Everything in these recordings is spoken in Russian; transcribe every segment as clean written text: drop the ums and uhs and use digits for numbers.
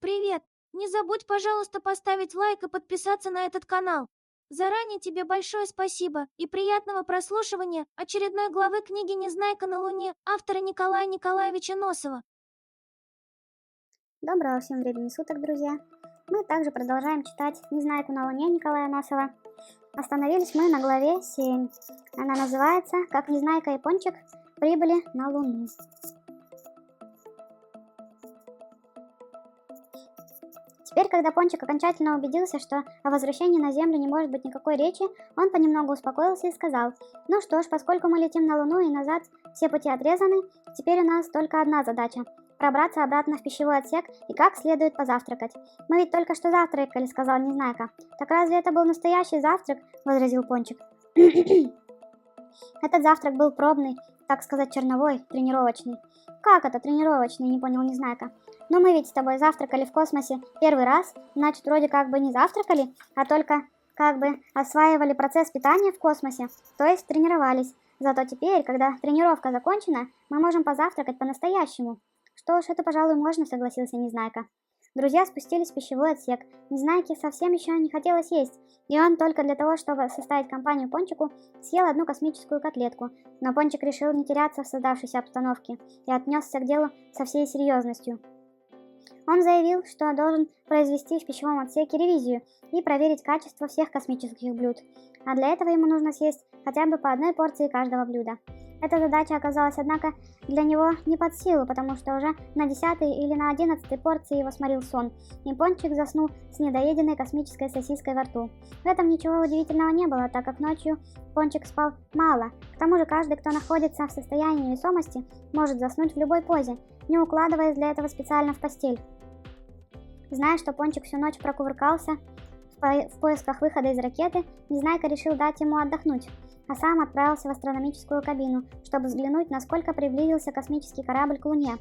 Привет! Не забудь, пожалуйста, поставить лайк и подписаться на этот канал. Заранее тебе большое спасибо и приятного прослушивания очередной главы книги «Незнайка на Луне» автора Николая Николаевича Носова. Доброго всем времени суток, друзья! Мы также продолжаем читать «Незнайку на Луне» Николая Носова. Остановились мы на главе 7. Она называется «Как Незнайка и Пончик прибыли на Луну». Теперь, когда Пончик окончательно убедился, что о возвращении на Землю не может быть никакой речи, он понемногу успокоился и сказал: «Ну что ж, поскольку мы летим на Луну и назад все пути отрезаны, теперь у нас только одна задача – пробраться обратно в пищевой отсек и как следует позавтракать. Мы ведь только что завтракали», – сказал Незнайка. «Так разве это был настоящий завтрак?» – возразил Пончик. Этот завтрак был пробный, так сказать, черновой, тренировочный. «Как это тренировочный?» – не понял Незнайка. «Но мы ведь с тобой завтракали в космосе первый раз, значит, вроде как бы не завтракали, а только как бы осваивали процесс питания в космосе, то есть тренировались. Зато теперь, когда тренировка закончена, мы можем позавтракать по-настоящему». «Что ж, это, пожалуй, можно», – согласился Незнайка. Друзья спустились в пищевой отсек. Незнайке совсем еще не хотелось есть, и он только для того, чтобы составить компанию Пончику, съел одну космическую котлетку. Но Пончик решил не теряться в создавшейся обстановке и отнесся к делу со всей серьезностью. Он заявил, что должен произвести в пищевом отсеке ревизию и проверить качество всех космических блюд. А для этого ему нужно съесть хотя бы по одной порции каждого блюда. Эта задача оказалась, однако, для него не под силу, потому что уже на 10-й или на 11-й порции его сморил сон, и Пончик заснул с недоеденной космической сосиской во рту. В этом ничего удивительного не было, так как ночью Пончик спал мало. К тому же каждый, кто находится в состоянии невесомости, может заснуть в любой позе, не укладываясь для этого специально в постель. Зная, что Пончик всю ночь прокувыркался в поисках выхода из ракеты, Незнайка решил дать ему отдохнуть, а сам отправился в астрономическую кабину, чтобы взглянуть, насколько приблизился космический корабль к Луне.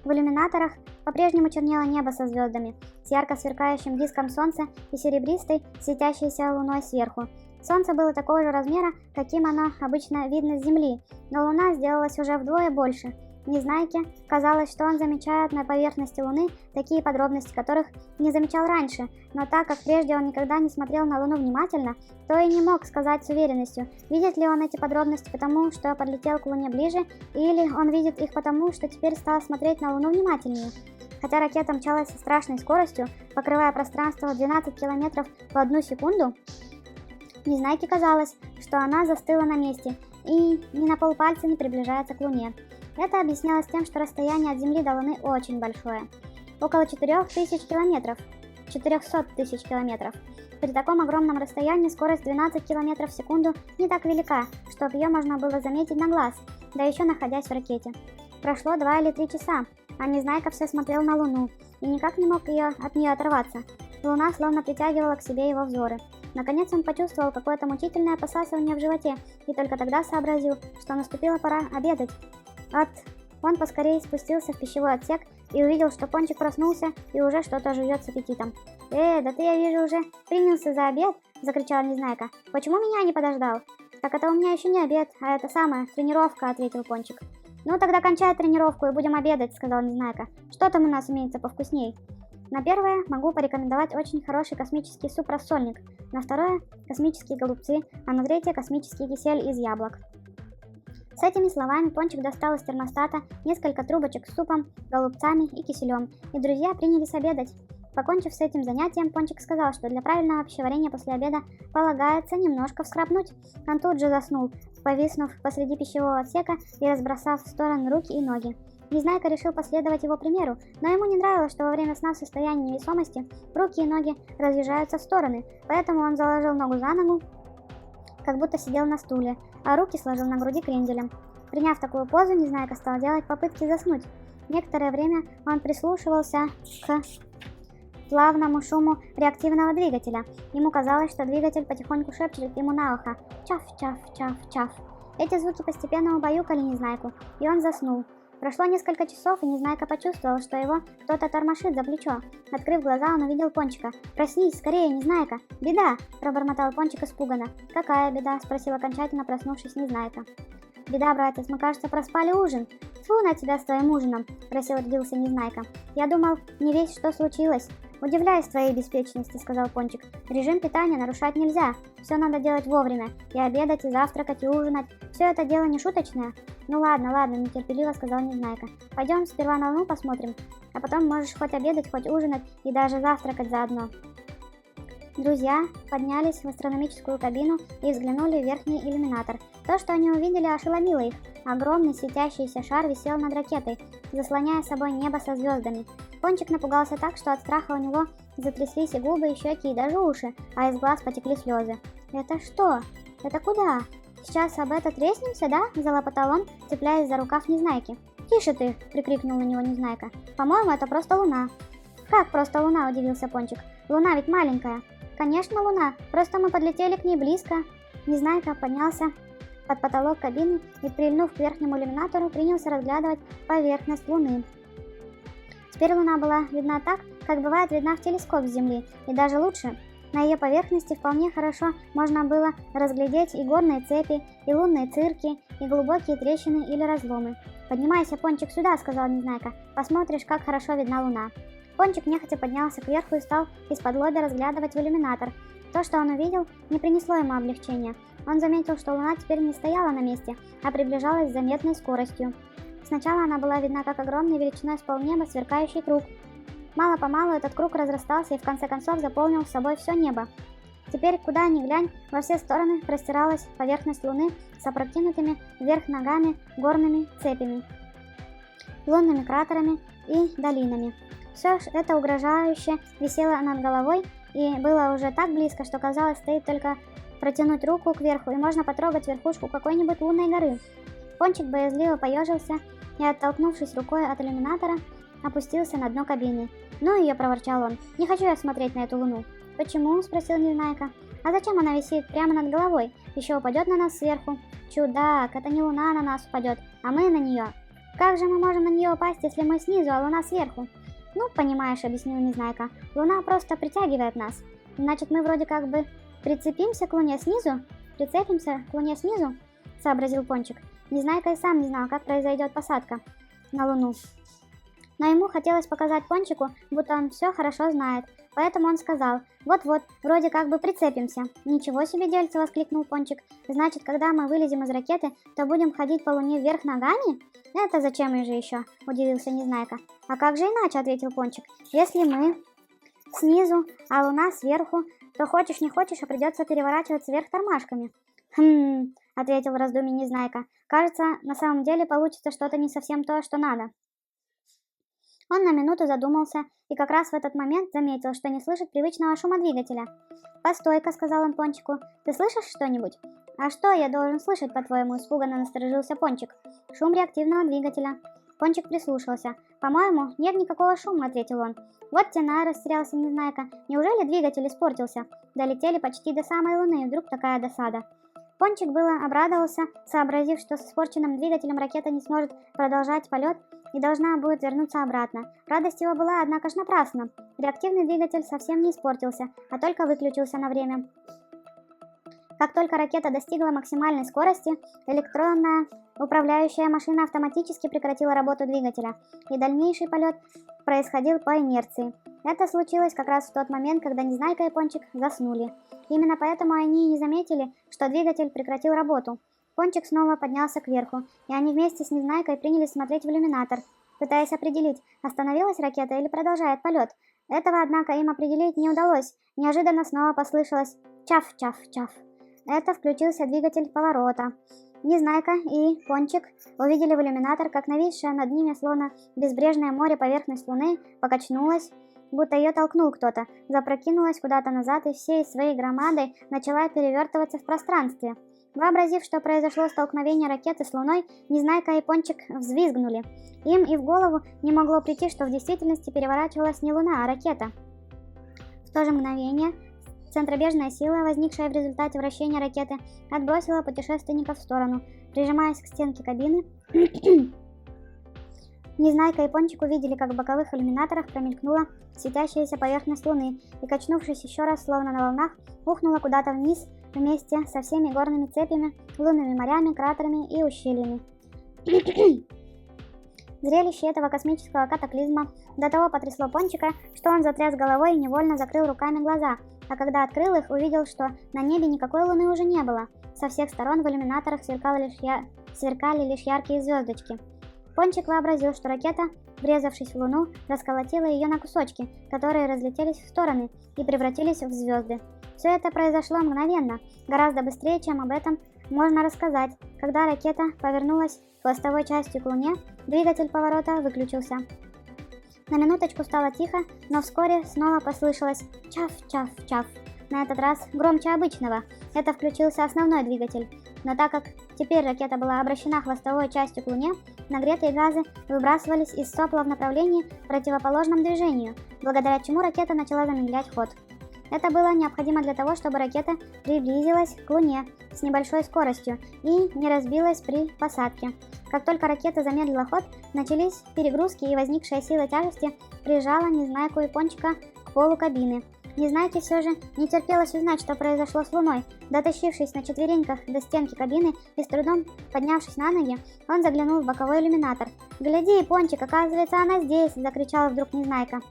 В иллюминаторах по-прежнему чернело небо со звездами, с ярко сверкающим диском Солнца и серебристой, светящейся луной сверху. Солнце было такого же размера, каким оно обычно видно с Земли, но Луна сделалась уже вдвое больше. Незнайке казалось, что он замечает на поверхности Луны такие подробности, которых не замечал раньше, но так как прежде он никогда не смотрел на Луну внимательно, то и не мог сказать с уверенностью, видит ли он эти подробности потому, что подлетел к Луне ближе, или он видит их потому, что теперь стал смотреть на Луну внимательнее. Хотя ракета мчалась со страшной скоростью, покрывая пространство в 12 километров в 1 секунду, Незнайке казалось, что она застыла на месте и ни на полпальца не приближается к Луне. Это объяснялось тем, что расстояние от Земли до Луны очень большое. Около 4000 километров. 400 тысяч километров. При таком огромном расстоянии скорость 12 километров в секунду не так велика, чтобы ее можно было заметить на глаз, да еще находясь в ракете. Прошло 2 или 3 часа, а Незнайка все смотрел на Луну и никак не мог от нее оторваться. Луна словно притягивала к себе его взоры. Наконец он почувствовал какое-то мучительное посасывание в животе и только тогда сообразил, что наступила пора обедать. Он поскорее спустился в пищевой отсек и увидел, что Пончик проснулся и уже что-то жует с аппетитом. Да ты, я вижу, уже принялся за обед!» – закричал Незнайка. «Почему меня не подождал?» «Так это у меня еще не обед, а это самая тренировка», – ответил Пончик. «Ну тогда кончай тренировку и будем обедать», – сказал Незнайка. «Что там у нас имеется повкусней?» «На первое могу порекомендовать очень хороший космический суп-рассольник, на второе – космические голубцы, а на третье – космический кисель из яблок». С этими словами Пончик достал из термостата несколько трубочек с супом, голубцами и киселем, и друзья принялись обедать. Покончив с этим занятием, Пончик сказал, что для правильного пищеварения после обеда полагается немножко всхрапнуть. Он тут же заснул, повиснув посреди пищевого отсека и разбросав в стороны руки и ноги. Незнайка решил последовать его примеру, но ему не нравилось, что во время сна в состоянии невесомости руки и ноги разъезжаются в стороны, поэтому он заложил ногу за ногу, как будто сидел на стуле, а руки сложил на груди кренделем. Приняв такую позу, Незнайка стал делать попытки заснуть. Некоторое время он прислушивался к плавному шуму реактивного двигателя. Ему казалось, что двигатель потихоньку шепчет ему на ухо: «Чаф-чаф-чаф-чаф». Эти звуки постепенно убаюкали Незнайку, и он заснул. Прошло несколько часов, и Незнайка почувствовал, что его кто-то тормошит за плечо. Открыв глаза, он увидел Пончика. «Проснись, скорее, Незнайка! Беда!» – пробормотал Пончик испуганно. «Какая беда?» – спросил окончательно проснувшись Незнайка. «Беда, братец, мы, кажется, проспали ужин. Тьфу на тебя с твоим ужином, рассердился Незнайка. Я думал, не весь что случилось. Удивляюсь твоей беспечности, сказал Пончик. Режим питания нарушать нельзя. Все надо делать вовремя. И обедать, и завтракать, и ужинать. Все это дело не шуточное. Ну ладно, ладно, нетерпеливо сказал Незнайка. Пойдем сперва на Луну посмотрим, а потом можешь хоть обедать, хоть ужинать и даже завтракать заодно. Друзья поднялись в астрономическую кабину и взглянули в верхний иллюминатор. То, что они увидели, ошеломило их. Огромный светящийся шар висел над ракетой, заслоняя собой небо со звездами. Пончик напугался так, что от страха у него затряслись и губы, и щеки, и даже уши, а из глаз потекли слезы. «Это что? Это куда? Сейчас об это треснемся, да?» – залопотал он, цепляясь за рукав Незнайки. «Тише ты!» – прикрикнул на него Незнайка. «По-моему, это просто Луна». «Как просто Луна?» – удивился Пончик. «Луна ведь маленькая». «Конечно, Луна, просто мы подлетели к ней близко». Незнайка поднялся под потолок кабины и, прильнув к верхнему иллюминатору, принялся разглядывать поверхность Луны. Теперь Луна была видна так, как бывает видна в телескоп с Земли, и даже лучше. На ее поверхности вполне хорошо можно было разглядеть и горные цепи, и лунные цирки, и глубокие трещины или разломы. «Поднимайся, Пончик, сюда», — сказал Незнайка, — «посмотришь, как хорошо видна Луна». Пончик нехотя поднялся кверху и стал из-под-лобья разглядывать в иллюминатор. То, что он увидел, не принесло ему облегчения. Он заметил, что Луна теперь не стояла на месте, а приближалась с заметной скоростью. Сначала она была видна как огромный величиной с полнеба сверкающий круг. Мало-помалу этот круг разрастался и в конце концов заполнил собой все небо. Теперь, куда ни глянь, во все стороны простиралась поверхность Луны с опрокинутыми вверх ногами горными цепями, лунными кратерами и долинами. Все это угрожающе висело над головой и было уже так близко, что казалось, стоит только протянуть руку кверху, и можно потрогать верхушку какой-нибудь лунной горы. Пончик боязливо поежился и, оттолкнувшись рукой от иллюминатора, опустился на дно кабины. «Ну ее», — проворчал он, — «не хочу я смотреть на эту Луну». «Почему?» — спросил Незнайка. «А зачем она висит прямо над головой? Еще упадет на нас сверху». «Чудак, это не Луна на нас упадет, а мы на нее». «Как же мы можем на нее упасть, если мы снизу, а Луна сверху?» «Ну, понимаешь», — объяснил Незнайка, — «Луна просто притягивает нас. Значит, мы вроде как бы прицепимся к Луне снизу?» «Прицепимся к Луне снизу?» — сообразил Пончик. Незнайка и сам не знал, как произойдет посадка на Луну. Но ему хотелось показать Пончику, будто он все хорошо знает. Поэтому он сказал: «Вот-вот, вроде как бы прицепимся». «Ничего себе дельце!» — воскликнул Пончик. «Значит, когда мы вылезем из ракеты, то будем ходить по Луне вверх ногами?» «Это зачем же еще?» — удивился Незнайка. «А как же иначе?» — ответил Пончик. «Если мы снизу, а Луна сверху, то хочешь не хочешь, а придется переворачиваться вверх тормашками». «Хм...» — ответил в раздумье Незнайка. «Кажется, на самом деле получится что-то не совсем то, что надо». Он на минуту задумался и как раз в этот момент заметил, что не слышит привычного шума двигателя. «Постой-ка», — сказал он Пончику, — «ты слышишь что-нибудь?» «А что я должен слышать, по-твоему?» — испуганно насторожился Пончик. «Шум реактивного двигателя». Пончик прислушался. «По-моему, нет никакого шума», — ответил он. «Вот тена», — растерялся Незнайка. «Неужели двигатель испортился?» Долетели почти до самой Луны, и вдруг такая досада. Пончик было обрадовался, сообразив, что с испорченным двигателем ракета не сможет продолжать полет и должна будет вернуться обратно. Радость его была, однако ж, напрасна. Реактивный двигатель совсем не испортился, а только выключился на время. Как только ракета достигла максимальной скорости, электронная управляющая машина автоматически прекратила работу двигателя, и дальнейший полет происходил по инерции. Это случилось как раз в тот момент, когда Незнайка и Пончик заснули. Именно поэтому они и не заметили, что двигатель прекратил работу. Пончик снова поднялся кверху, и они вместе с Незнайкой принялись смотреть в иллюминатор, пытаясь определить, остановилась ракета или продолжает полет. Этого, однако, им определить не удалось. Неожиданно снова послышалось «чаф-чаф-чаф». Это включился двигатель поворота. Незнайка и Пончик увидели в иллюминатор, как нависшая над ними словно безбрежное море поверхность Луны покачнулась, будто ее толкнул кто-то, запрокинулась куда-то назад и всей своей громадой начала перевертываться в пространстве. Вообразив, что произошло столкновение ракеты с Луной, Незнайка и Пончик взвизгнули. Им и в голову не могло прийти, что в действительности переворачивалась не Луна, а ракета. В то же мгновение центробежная сила, возникшая в результате вращения ракеты, отбросила путешественников в сторону. Прижимаясь к стенке кабины, Незнайка и Пончик увидели, как в боковых иллюминаторах промелькнула светящаяся поверхность Луны и, качнувшись еще раз, словно на волнах, ухнула куда-то вниз вместе со всеми горными цепями, лунными морями, кратерами и ущельями. Зрелище этого космического катаклизма до того потрясло Пончика, что он затряс головой и невольно закрыл руками глаза, а когда открыл их, увидел, что на небе никакой луны уже не было. Со всех сторон в иллюминаторах сверкали лишь яркие звездочки. Пончик вообразил, что ракета, врезавшись в Луну, расколотила ее на кусочки, которые разлетелись в стороны и превратились в звезды. Все это произошло мгновенно, гораздо быстрее, чем об этом можно рассказать. Когда ракета повернулась хвостовой частью к Луне, двигатель поворота выключился. На минуточку стало тихо, но вскоре снова послышалось чав-чав-чав. На этот раз громче обычного. Это включился основной двигатель. Но так как теперь ракета была обращена хвостовой частью к Луне, нагретые газы выбрасывались из сопла в направлении противоположном движению, благодаря чему ракета начала замедлять ход. Это было необходимо для того, чтобы ракета приблизилась к Луне с небольшой скоростью и не разбилась при посадке. Как только ракета замедлила ход, начались перегрузки, и возникшая сила тяжести прижала Незнайку и Пончика к полу кабины. Незнайке все же не терпелось узнать, что произошло с Луной. Дотащившись на четвереньках до стенки кабины и с трудом поднявшись на ноги, он заглянул в боковой иллюминатор. «Гляди, Пончик, оказывается, она здесь!» – закричала вдруг Незнайка.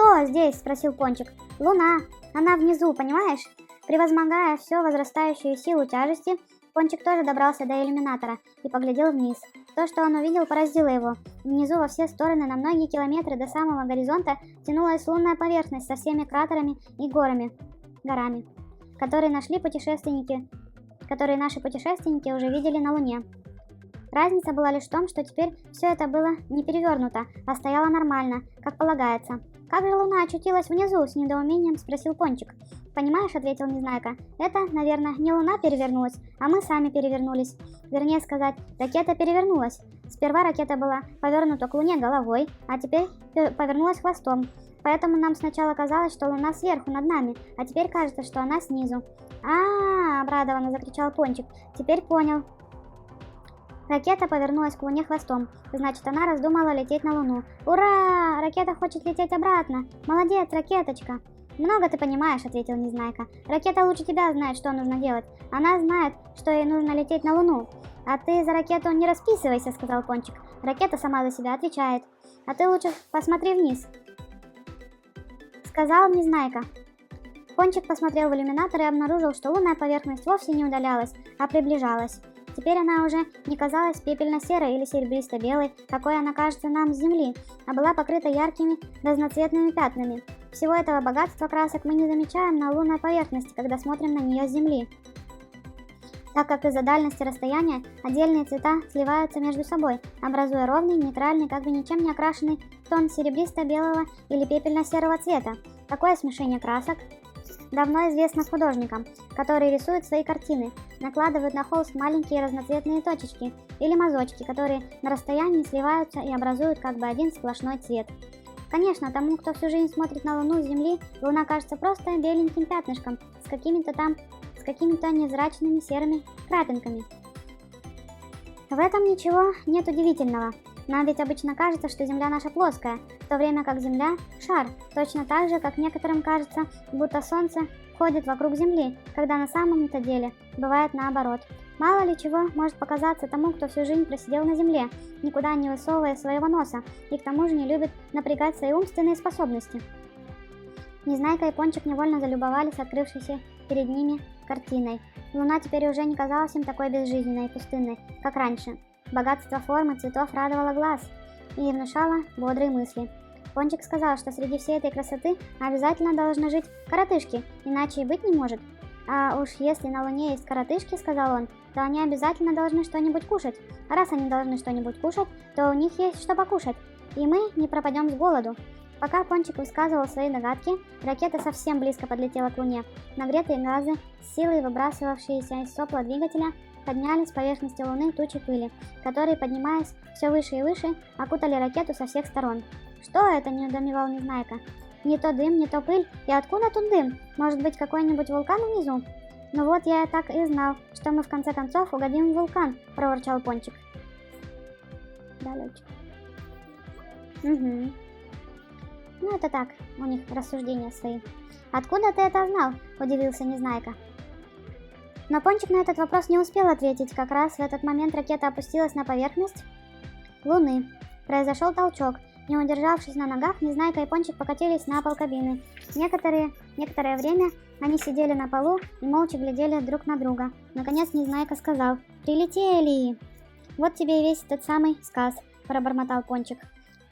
«Кто здесь?» – спросил Пончик. «Луна. Она внизу, понимаешь?» Превозмогая все возрастающую силу тяжести, Пончик тоже добрался до иллюминатора и поглядел вниз. То, что он увидел, поразило его. Внизу во все стороны на многие километры до самого горизонта тянулась лунная поверхность со всеми кратерами и горами, которые наши путешественники уже видели на Луне. Разница была лишь в том, что теперь все это было не перевернуто, а стояло нормально, как полагается. «Как же Луна очутилась внизу?» – с недоумением спросил Пончик. «Понимаешь», – ответил Незнайка, – «это, наверное, не Луна перевернулась, а мы сами перевернулись. Вернее сказать, ракета перевернулась. Сперва ракета была повернута к Луне головой, а теперь повернулась хвостом. Поэтому нам сначала казалось, что Луна сверху над нами, а теперь кажется, что она снизу». «А-а-а!» – обрадованно закричал Пончик. «Теперь понял». Ракета повернулась к Луне хвостом, значит, она раздумала лететь на Луну. «Ура! Ракета хочет лететь обратно! Молодец, ракеточка!» «Много ты понимаешь», — ответил Незнайка. «Ракета лучше тебя знает, что нужно делать. Она знает, что ей нужно лететь на Луну». «А ты за ракету не расписывайся», — сказал Пончик. «Ракета сама за себя отвечает. А ты лучше посмотри вниз», — сказал Незнайка. Пончик посмотрел в иллюминатор и обнаружил, что лунная поверхность вовсе не удалялась, а приближалась. Теперь она уже не казалась пепельно-серой или серебристо-белой, какой она кажется нам с Земли, а была покрыта яркими разноцветными пятнами. Всего этого богатства красок мы не замечаем на лунной поверхности, когда смотрим на нее с Земли, так как из-за дальности расстояния отдельные цвета сливаются между собой, образуя ровный, нейтральный, как бы ничем не окрашенный тон серебристо-белого или пепельно-серого цвета. Такое смешение красок давно известно художникам, которые рисуют свои картины, накладывают на холст маленькие разноцветные точечки или мазочки, которые на расстоянии сливаются и образуют как бы один сплошной цвет. Конечно, тому, кто всю жизнь смотрит на Луну с Земли, Луна кажется просто беленьким пятнышком с какими-то невзрачными серыми крапинками. В этом ничего нет удивительного. Нам ведь обычно кажется, что Земля наша плоская, в то время как Земля – шар, точно так же, как некоторым кажется, будто Солнце ходит вокруг Земли, когда на самом-то деле бывает наоборот. Мало ли чего может показаться тому, кто всю жизнь просидел на Земле, никуда не высовывая своего носа, и к тому же не любит напрягать свои умственные способности. Незнайка и Пончик невольно залюбовались открывшейся перед ними картиной. Луна теперь уже не казалась им такой безжизненной и пустынной, как раньше. Богатство форм и цветов радовало глаз и внушало бодрые мысли. Пончик сказал, что среди всей этой красоты обязательно должны жить коротышки, иначе и быть не может. А уж если на Луне есть коротышки, сказал он, то они обязательно должны что-нибудь кушать. А раз они должны что-нибудь кушать, то у них есть что покушать, и мы не пропадем с голоду. Пока Пончик высказывал свои догадки, ракета совсем близко подлетела к Луне. Нагретые газы, с силой выбрасывавшиеся из сопла двигателя, подняли с поверхности Луны тучи пыли, которые, поднимаясь все выше и выше, окутали ракету со всех сторон. «Что это?» – недоумевал Незнайка. «Не то дым, не то пыль. И откуда тут дым? Может быть, какой-нибудь вулкан внизу?» «Ну вот я так и знал, что мы в конце концов угодим в вулкан», – проворчал Пончик. Да, летчик. Угу. Ну это так, у них рассуждения свои. «Откуда ты это знал?» – удивился Незнайка. Но Пончик на этот вопрос не успел ответить. Как раз в этот момент ракета опустилась на поверхность Луны. Произошел толчок. Не удержавшись на ногах, Незнайка и Пончик покатились на пол кабины. Некоторое время они сидели на полу и молча глядели друг на друга. Наконец Незнайка сказал: «Прилетели!» «Вот тебе и весь этот самый сказ», – пробормотал Пончик.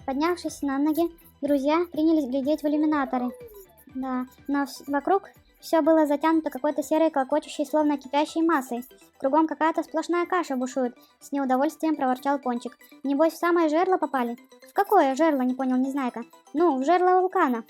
Поднявшись на ноги, друзья принялись глядеть в иллюминаторы. Да, но вокруг все было затянуто какой-то серой, клокочущей, словно кипящей массой. Кругом какая-то сплошная каша бушует. С неудовольствием проворчал Пончик. «Небось, в самое жерло попали?» «В какое жерло?» – не понял Незнайка. «Ну, в жерло вулкана».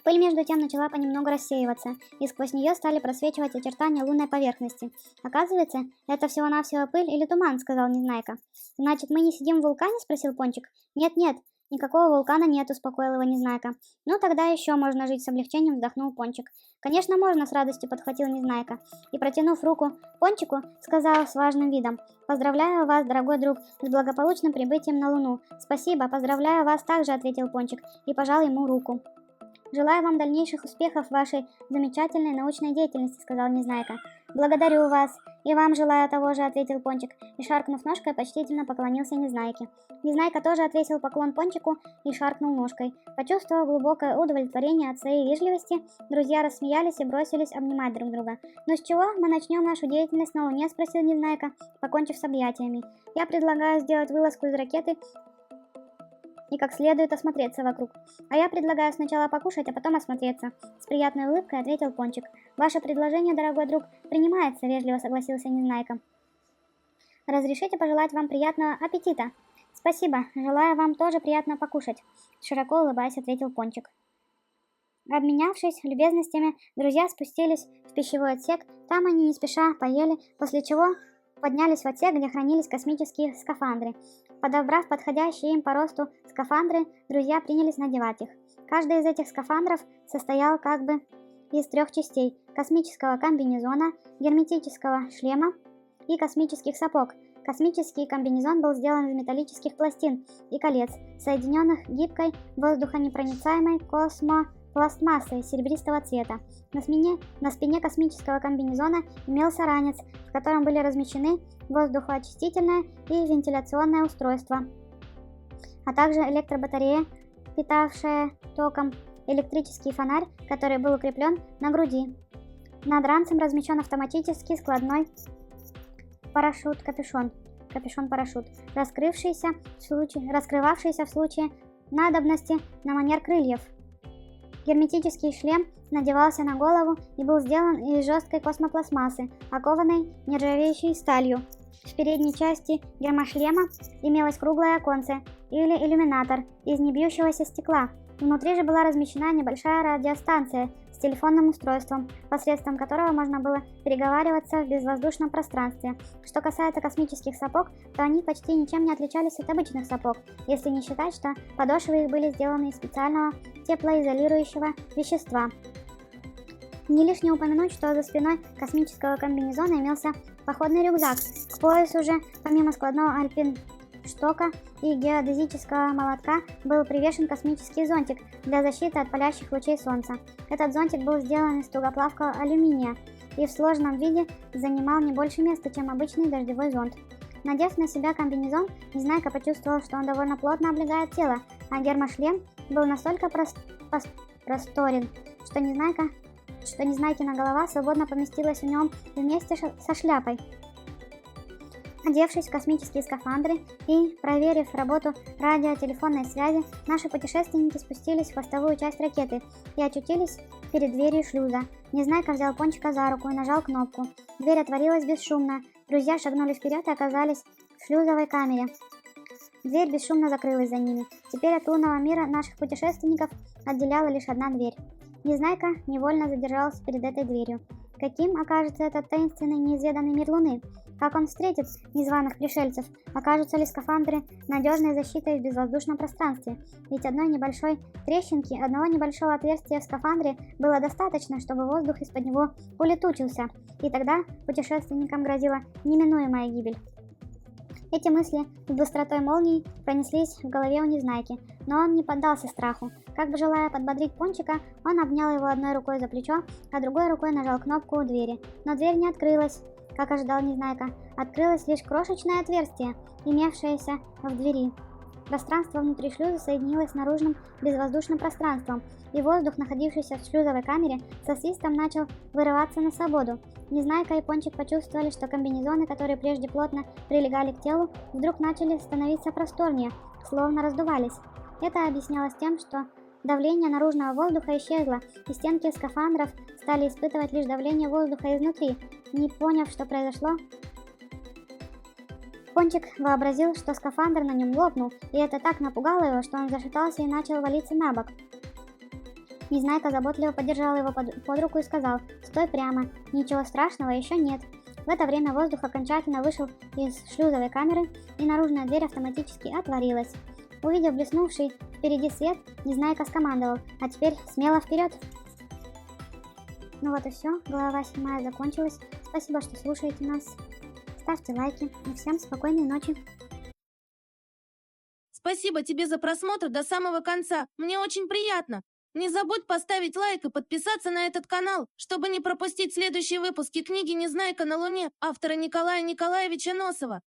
Пыль между тем начала понемногу рассеиваться, и сквозь нее стали просвечивать очертания лунной поверхности. «Оказывается, это всего-навсего пыль или туман», — сказал Незнайка. «Значит, мы не сидим в вулкане?» — спросил Пончик. «Нет-нет, никакого вулкана нет», — успокоил его Незнайка. «Ну, тогда еще можно жить», — с облегчением вздохнул Пончик. «Конечно, можно», — с радостью подхватил Незнайка. И, протянув руку Пончику, сказал с важным видом: «Поздравляю вас, дорогой друг, с благополучным прибытием на Луну». «Спасибо, поздравляю вас также», — ответил Пончик и пожал ему руку. «Желаю вам дальнейших успехов в вашей замечательной научной деятельности», — сказал Незнайка. «Благодарю вас. И вам желаю того же», — ответил Пончик, и, шаркнув ножкой, почтительно поклонился Незнайке. Незнайка тоже отвесил поклон Пончику и шаркнул ножкой. Почувствовав глубокое удовлетворение от своей вежливости, друзья рассмеялись и бросились обнимать друг друга. «Ну с чего мы начнем нашу деятельность на Луне?» — спросил Незнайка, покончив с объятиями. «Я предлагаю сделать вылазку из ракеты и как следует осмотреться вокруг. А я предлагаю сначала покушать, а потом осмотреться», — с приятной улыбкой ответил Пончик. «Ваше предложение, дорогой друг, принимается», — вежливо согласился Незнайка. «Разрешите пожелать вам приятного аппетита?» «Спасибо, желаю вам тоже приятно покушать», — широко улыбаясь, ответил Пончик. Обменявшись любезностями, друзья спустились в пищевой отсек. Там они не спеша поели, после чего поднялись в отсек, где хранились космические скафандры. Подобрав подходящие им по росту скафандры, друзья принялись надевать их. Каждый из этих скафандров состоял как бы из 3 частей: космического комбинезона, герметического шлема и космических сапог. Космический комбинезон был сделан из металлических пластин и колец, соединенных гибкой воздухонепроницаемой космопластмассой серебристого цвета. На спине космического комбинезона имелся ранец, в котором были размещены воздухоочистительное и вентиляционное устройство, а также электробатарея, питавшая током, электрический фонарь, который был укреплен на груди. Над ранцем размещен автоматический складной парашют-капюшон, капюшон-парашют, раскрывавшийся в случае надобности на манер крыльев. Герметический шлем надевался на голову и был сделан из жесткой космопластмассы, окованной нержавеющей сталью. В передней части гермошлема имелось круглое оконце или иллюминатор из небьющегося стекла. Внутри же была размещена небольшая радиостанция с телефонным устройством, посредством которого можно было переговариваться в безвоздушном пространстве. Что касается космических сапог, то они почти ничем не отличались от обычных сапог, если не считать, что подошвы их были сделаны из специального теплоизолирующего вещества. Не лишне упомянуть, что за спиной космического комбинезона имелся походный рюкзак. К поясу же, помимо складного альпинштока и геодезического молотка, был привешен космический зонтик для защиты от палящих лучей солнца. Этот зонтик был сделан из тугоплавкого алюминия и в сложном виде занимал не больше места, чем обычный дождевой зонт. Надев на себя комбинезон, Незнайка почувствовал, что он довольно плотно облегает тело, а гермошлем был настолько просторен, что Незнайкина голова свободно поместилась в нем вместе со шляпой. Одевшись в космические скафандры и проверив работу радиотелефонной связи, наши путешественники спустились в хвостовую часть ракеты и очутились перед дверью шлюза. Незнайка взял Пончика за руку и нажал кнопку. Дверь отворилась бесшумно. Друзья шагнули вперед и оказались в шлюзовой камере. Дверь бесшумно закрылась за ними. Теперь от лунного мира наших путешественников отделяла лишь одна дверь. Незнайка невольно задержался перед этой дверью. Каким окажется этот таинственный неизведанный мир Луны? Как он встретит незваных пришельцев? Окажутся ли скафандры надежной защитой в безвоздушном пространстве? Ведь одной небольшой трещинки, одного небольшого отверстия в скафандре было достаточно, чтобы воздух из-под него улетучился, и тогда путешественникам грозила неминуемая гибель. Эти мысли с быстротой молнии пронеслись в голове у Незнайки, но он не поддался страху. Как бы желая подбодрить Пончика, он обнял его одной рукой за плечо, а другой рукой нажал кнопку у двери. Но дверь не открылась, как ожидал Незнайка, открылось лишь крошечное отверстие, имевшееся в двери. Пространство внутри шлюза соединилось с наружным безвоздушным пространством, и воздух, находившийся в шлюзовой камере, со свистом начал вырываться на свободу. Незнайка и Пончик почувствовали, что комбинезоны, которые прежде плотно прилегали к телу, вдруг начали становиться просторнее, словно раздувались. Это объяснялось тем, что давление наружного воздуха исчезло, и стенки скафандров стали испытывать лишь давление воздуха изнутри. Не поняв, что произошло, Пончик вообразил, что скафандр на нем лопнул, и это так напугало его, что он зашатался и начал валиться на бок. Незнайка заботливо поддержал его под руку и сказал: «Стой прямо, ничего страшного еще нет». В это время воздух окончательно вышел из шлюзовой камеры, и наружная дверь автоматически отворилась. Увидев блеснувший впереди свет, Незнайка скомандовал: «А теперь смело вперед!» Ну вот и все, глава 7 закончилась. Спасибо, что слушаете нас. Ставьте лайки и всем спокойной ночи. Спасибо тебе за просмотр до самого конца. Мне очень приятно. Не забудь поставить лайк и подписаться на этот канал, чтобы не пропустить следующие выпуски книги «Незнайка на Луне» автора Николая Николаевича Носова.